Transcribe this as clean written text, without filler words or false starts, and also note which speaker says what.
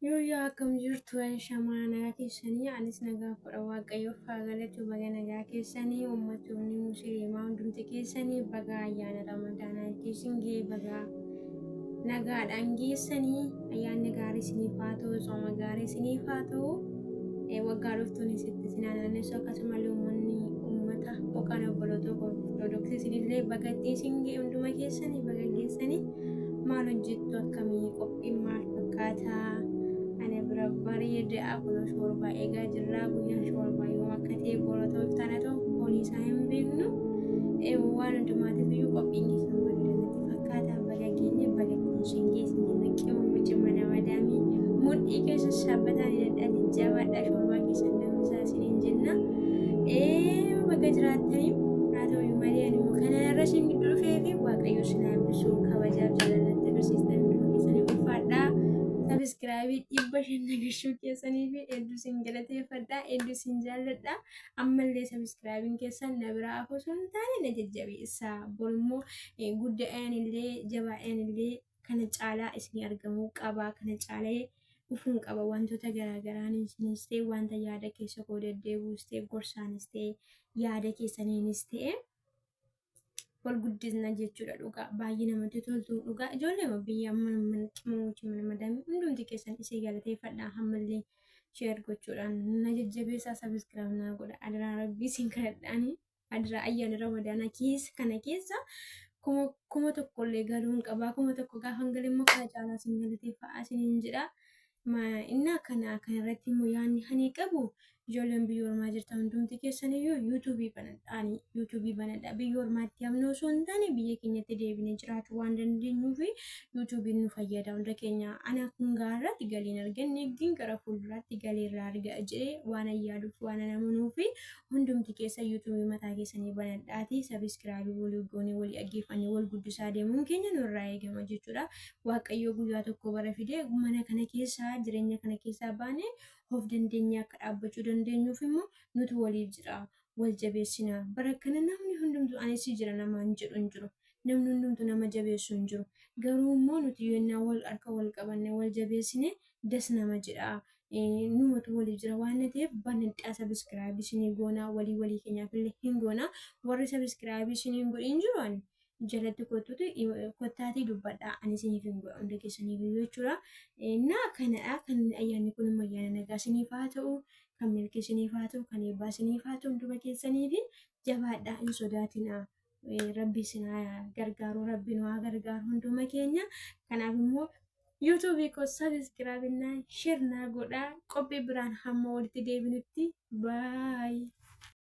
Speaker 1: Yoo akkam jirtu shamaa nagaa keessanii anis nagaa fudha waaqayyoof haa galatu baga nagaa keessanii uummattoonni musliimaa hundumti keessanii baga ayyaana ramadaanaa ittiin gee baga nagaadhaan geessanii ayyaanni gaarii isiniif haa ta'u sooma gaarii isiniif haa ta'u waggaa dhuftuun isitti sinaanaanneessu akkasumallee uummata yookaan obboloota ortodoksii isinillee baga ittiin gee hunduma keessanii baga geessanii maal hojjettu akkamii qophiin maal fakkaataa أنا بربري دعاء كل شهور بايجا جرا ويا شهور بايو مكتي بورتو تانتو بوليس هم بينو وان دماتي بيو قبيني سمبري لنتي فكاتا بغاكيني بغاكيني شنجي سنجي كيو مجمنا ودامي مود إيكاش الشابتا لدى الجواد شهور باكي سندم مساسين جنة بغاجرات تريم راتو يمالي أني مكانا رشن قدر فيفي واقع يوشنا بسو كواجاب جلالة تبسيستان نوكي سني وفادا subscribe ibashin nagashu keessanii fi hedduu sin galateeffadha hedduu sin jaalladha ammallee subscribe keessan na biraa afoo sun taane na jajjabeessa borimmoo guddaan illee jabaan illee kana caalaa isin argamuu qaba kana caalee dhufuun qaba wantoota garaagaraan isinis ta'e wanta yaada keessa koo deddeebuus ta'e gorsaanis ta'e yaada keessaniinis ta'e wal guddisna jechuudha dhugaa baay'ee namatti toltu dhugaa ijoollee biyya amma qimoochi mana madami hundumti keessan isii galateeffadha hammallee share gochuudhaan na jajjabeessaa subscribe na godha adara rabbii sin kadhadhaani adara ayyaana ramadaana kana keessa kuma tokkollee galuun qabaa kuma tokko gaafa galimmoo kana caalaa sin galateeffaa isiniin jedha innaa kana irratti immoo yaanni hani qabu ijoolleen biyya ormaa jirtan hundumti keessaniyyuu yuutuubii banadha biyya ormaatti amnoo osoo hin taane biyya keenyatti deebinee jiraachuu waan dandeenyuuf yuutuubiin nu fayyada hunda keenya ana kun gaarratti galiin arganne gin gara fuulduraatti galiirraa argaa jedhee waan ayyaaduuf waan namanuuf hundumti keessa yuutuubii mataa keessanii banadhaati sabiskiraabii walii goonee walii dhaggeeffannee wal guddisaa deemuun keenya nurraa eegama jechuudha waaqayyoo guyyaa tokko bara fidee mana kana keessaa jireenya kana keessaa baane of dandeenya akka dhaabbachuu dandeenyuuf immoo nuti waliif jira wal jabeessina bara kana namni hundumtu anis jira namaan jedhu hin jiru namni hundumtu nama jabeessu hin jiru garuu immoo nuti yennaa wal harka wal qabanne wal jabeessine das nama jedha numatu waliif jira waan ta'eef banadhaa sabiskiraabii isinii goonaa walii keenyaaf illee hin goonaa warri sabiskiraabii isinii godhin jiru ani jalatti kottaatii dubbadhaa ani isiniif hin godha hunda keessaniif jechuudha. Naa kanadha kan ayyaanni kun immoo ayyaana nagaa isiniif haa ta'u kan milkii isiniif haa ta'u kan eebbaa isiniif haa ta'u hunduma keessaniif jabaadhaa hin sodaatinaa rabbi isin gargaaru rabbi nu haa gargaaru hunduma keenya kanaaf immoo yuutuubii koo sabiskiraabii naa share naa godhaa qophii biraan hamma walitti deebinutti baay.